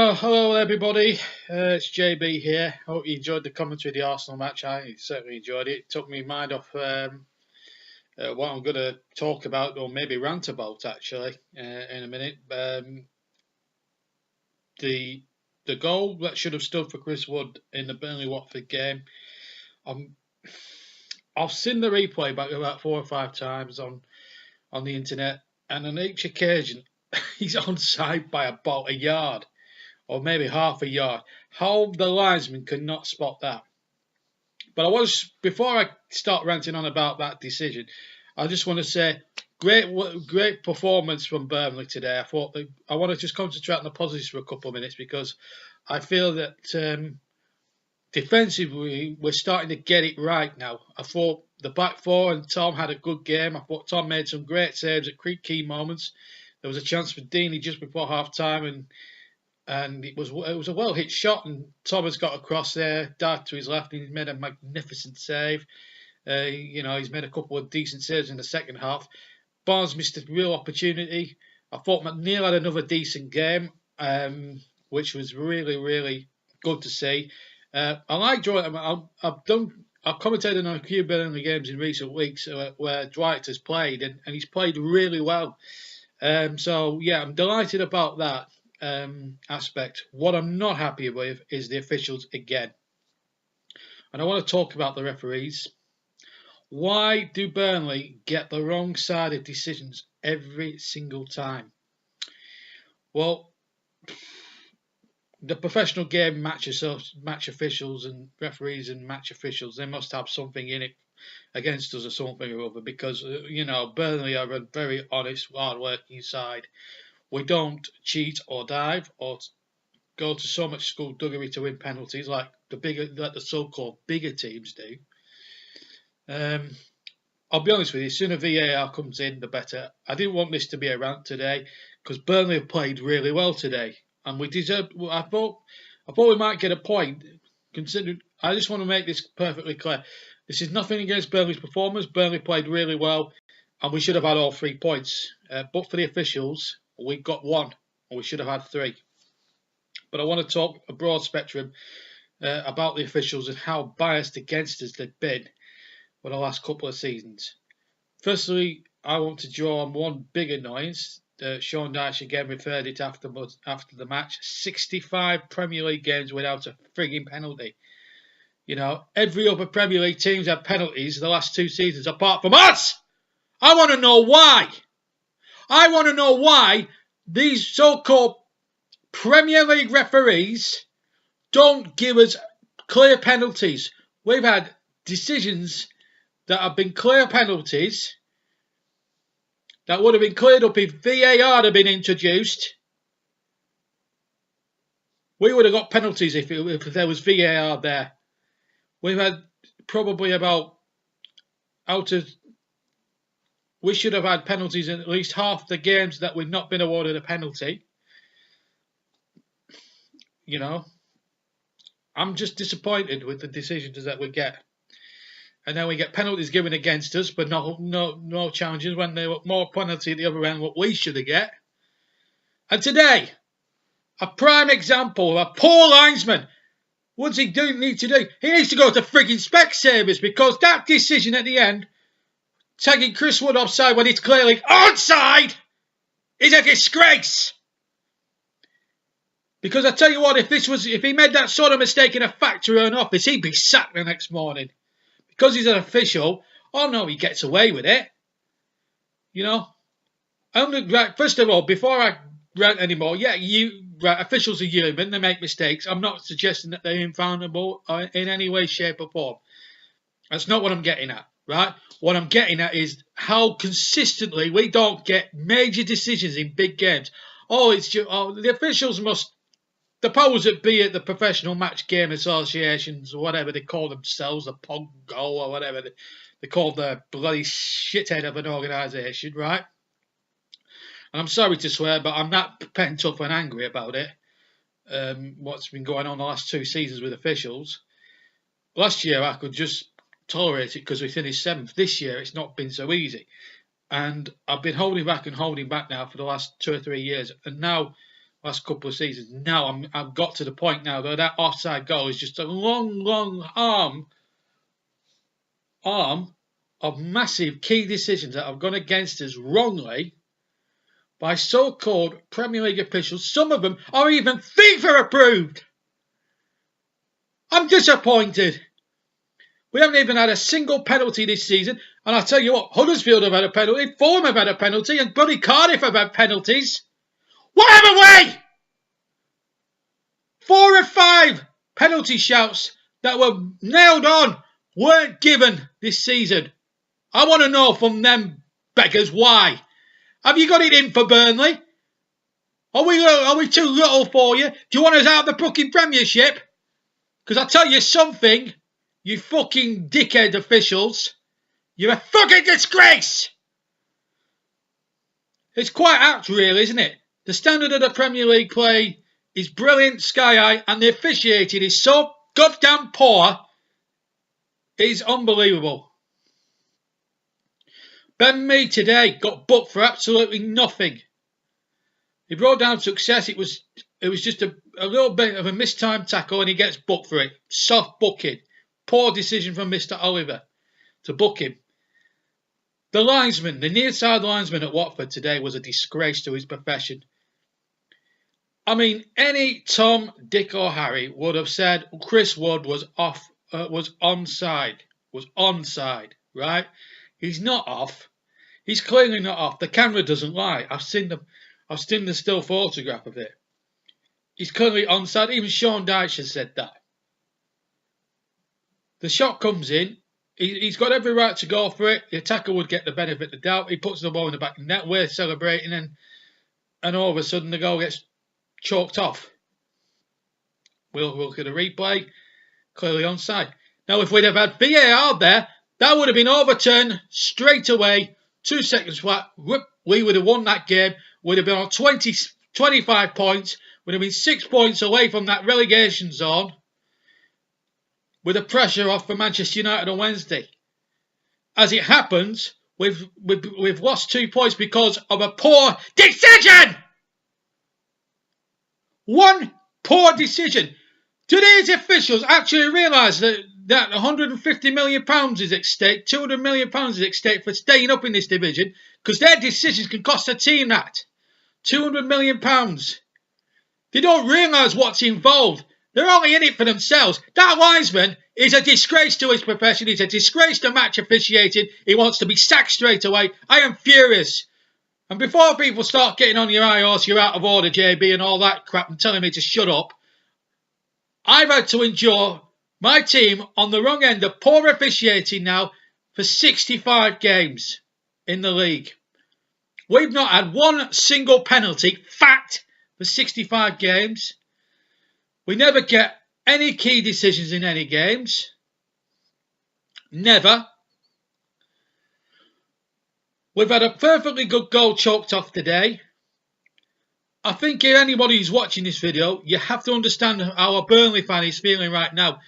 Hello everybody, it's JB here. Hope you enjoyed the commentary of the Arsenal match. I certainly enjoyed it. It took me mind off what I'm going to talk about, or maybe rant about actually, in a minute. The goal that should have stood for Chris Wood in the Burnley-Watford game. I've seen the replay back about 4 or 5 times on the internet, and on each occasion he's onside by about a yard. Or maybe half a yard. How the linesman could not spot that. But before I start ranting on about that decision, I just want to say, great performance from Burnley today. I want to just concentrate on the positives for a couple of minutes, because I feel that defensively we're starting to get it right now. I thought the back four and Tom had a good game. I thought Tom made some great saves at key moments. There was a chance for Deeney just before half time, and it was a well hit shot, and Thomas got across there, dived to his left, and he's made a magnificent save. He's made a couple of decent saves in the second half. Barnes missed a real opportunity. I thought McNeil had another decent game, which was really, really good to see. I like Dwight. I've commentated on a few Burnley games in recent weeks where Dwight has played, and he's played really well. So yeah, I'm delighted about that aspect. What I'm not happy with is the officials again. And I want to talk about the referees. Why do Burnley get the wrong side of decisions every single time? Well, the professional game match officials and referees and match officials, they must have something in it against us or something or other, because Burnley are a very honest, hard-working side. We don't cheat or dive or go to so much skullduggery to win penalties like the so-called bigger teams do. I'll be honest with you, the sooner VAR comes in, the better. I didn't want this to be a rant today, because Burnley have played really well today, and we deserved. I thought we might get a point. Considering, I just want to make this perfectly clear. This is nothing against Burnley's performance. Burnley played really well, and we should have had all 3 points. But for the officials, we got 1, and we should have had 3. But I want to talk a broad spectrum about the officials and how biased against us they've been for the last couple of seasons. Firstly, I want to draw on one big annoyance. Sean Dyche again referred it after the match. 65 Premier League games without a frigging penalty. Every other Premier League team's had penalties the last 2 seasons apart from us. I want to know why. I want to know why these so-called Premier League referees don't give us clear penalties. We've had decisions that have been clear penalties that would have been cleared up if VAR had been introduced. We would have got penalties if there was VAR there. We've had probably we should have had penalties in at least half the games that we've not been awarded a penalty. I'm just disappointed with the decisions that we get. And then we get penalties given against us, but no challenges, when there were more penalty at the other end what we should have get. And today, a prime example of a poor linesman. What's he need to do? He needs to go to frigging Specsavers, because that decision at the end, tagging Chris Wood offside when it's clearly onside, is a disgrace. Because I tell you what, if he made that sort of mistake in a factory or an office, he'd be sacked the next morning. Because he's an official, oh no, he gets away with it. First of all, before I rant anymore, officials are human, they make mistakes. I'm not suggesting that they're infallible in any way, shape or form. That's not what I'm getting at, right? What I'm getting at is how consistently we don't get major decisions in big games. The officials must, the powers that be at the Professional Match Game Associations, or whatever they call themselves, the POGO, or whatever they call the bloody shithead of an organisation, right? And I'm sorry to swear, but I'm that pent up and angry about it. What's been going on the last 2 seasons with officials. Last year I could just tolerate it because we finished 7th. This year it's not been so easy. And I've been holding back now for the last 2 or 3 years. And now last couple of seasons. Now I've got to the point now that offside goal is just a long arm of massive key decisions that have gone against us wrongly by so-called Premier League officials. Some of them are even FIFA approved. I'm disappointed. We haven't even had a single penalty this season. And I tell you what, Huddersfield have had a penalty, Fulham have had a penalty, and bloody Cardiff have had penalties. What haven't we? 4 or 5 penalty shouts that were nailed on weren't given this season. I want to know from them beggars why. Have you got it in for Burnley? Are we too little for you? Do you want us out of the fucking Premiership? Because I tell you something, you fucking dickhead officials, you're a fucking disgrace! It's quite apt, really, isn't it? The standard of the Premier League play is brilliant, sky high, and the officiating is so goddamn poor, it is unbelievable. Ben Mee today got booked for absolutely nothing. He brought down success. It was just a little bit of a mistimed tackle and he gets booked for it. Soft booking. Poor decision from Mr. Oliver to book him. The linesman, the near side linesman at Watford today was a disgrace to his profession. I mean, any Tom, Dick or Harry would have said Chris Wood was onside, right? He's not off. He's clearly not off. The camera doesn't lie. I've seen the still photograph of it. He's clearly onside. Even Sean Dyche has said that. The shot comes in. He's got every right to go for it. The attacker would get the benefit of the doubt. He puts the ball in the back of the net. We're celebrating, and all of a sudden the goal gets chalked off. We'll look at the replay. Clearly onside. Now, if we'd have had VAR there, that would have been overturned straight away. 2 seconds flat. Whoop, we would have won that game. Would have been on 25 points. Would have been 6 points away from that relegation zone. With the pressure off for Manchester United on Wednesday. As it happens, we've lost 2 points because of a poor decision. One poor decision. Do these officials actually realise that £150 million is at stake, £200 million is at stake for staying up in this division? Because their decisions can cost a team that. £200 million. They don't realise what's involved. They're only in it for themselves. That linesman is a disgrace to his profession. He's a disgrace to match officiating. He wants to be sacked straight away. I am furious. And before people start getting on your high horse, you're out of order, JB, and all that crap, and telling me to shut up, I've had to endure my team on the wrong end of poor officiating now for 65 games in the league. We've not had one single penalty, fact, for 65 games. We never get any key decisions in any games. Never. We've had a perfectly good goal choked off today. I think if anybody who's watching this video, you have to understand how a Burnley fan is feeling right now.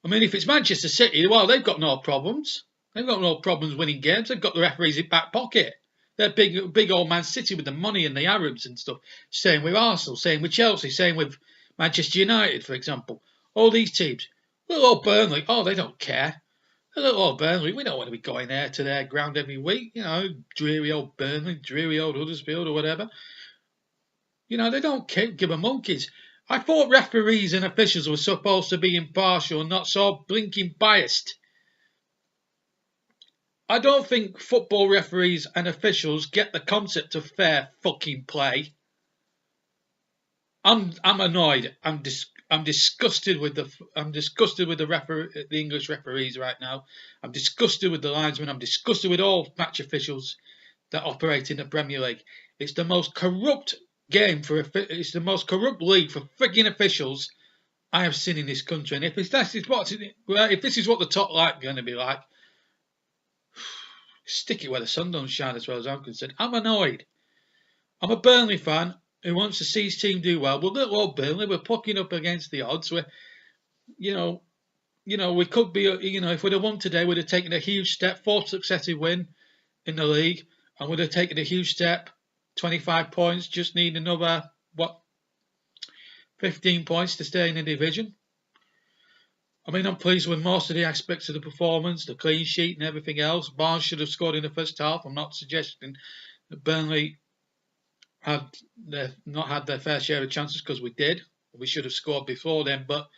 I mean, if it's Manchester City, well, they've got no problems. They've got no problems winning games. They've got the referees in back pocket. They're big old Man City with the money and the Arabs and stuff. Same with Arsenal, same with Chelsea, same with Manchester United, for example. All these teams. Little old Burnley, oh, they don't care. Little old Burnley, we don't want to be going there to their ground every week. You know, dreary old Burnley, dreary old Huddersfield or whatever. You know, they don't give a monkeys. I thought referees and officials were supposed to be impartial and not so blinking biased. I don't think football referees and officials get the concept of fair fucking play. I'm annoyed. I'm disgusted with the English referees right now. I'm disgusted with the linesmen. I'm disgusted with all match officials that operate in the Premier League. It's the most corrupt it's the most corrupt league for frigging officials I have seen in this country. And if this is what the top line going to be like, stick it where the sun don't shine, as well as I'm concerned. I'm annoyed. I'm a Burnley fan who wants to see his team do well. We're little old Burnley. We're plucking up against the odds. We could be, if we'd have won today, we'd have taken a huge step, 4th successive win in the league, and we'd have taken a huge step, 25 points, just need another, 15 points to stay in the division. I mean, I'm pleased with most of the aspects of the performance, the clean sheet and everything else. Barnes should have scored in the first half. I'm not suggesting that Burnley had not had their fair share of chances, because we did. We should have scored before then. But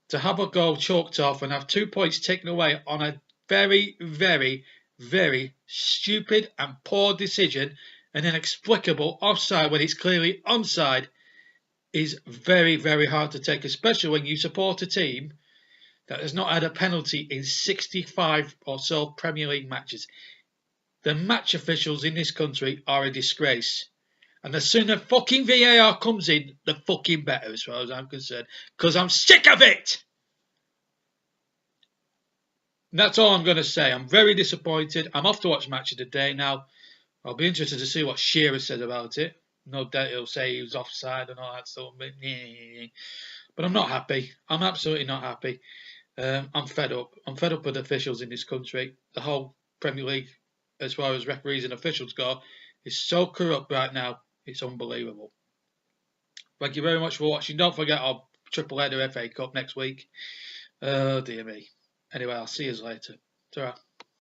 to have a goal chalked off and have 2 points taken away on a very, very, very stupid and poor decision, an inexplicable offside when it's clearly onside, is very, very hard to take, especially when you support a team that has not had a penalty in 65 or so Premier League matches. The match officials in this country are a disgrace. And the sooner fucking VAR comes in, the fucking better, as far as I'm concerned. Because I'm sick of it! And that's all I'm going to say. I'm very disappointed. I'm off to watch Match of the Day now. I'll be interested to see what Shearer says about it. No doubt he'll say he was offside and all that sort of thing. But I'm not happy. I'm absolutely not happy. I'm fed up. I'm fed up with officials in this country. The whole Premier League, as far as referees and officials go, is so corrupt right now. It's unbelievable. Thank you very much for watching. Don't forget our triple header FA Cup next week. Oh, dear me. Anyway, I'll see you later. Ta-ra.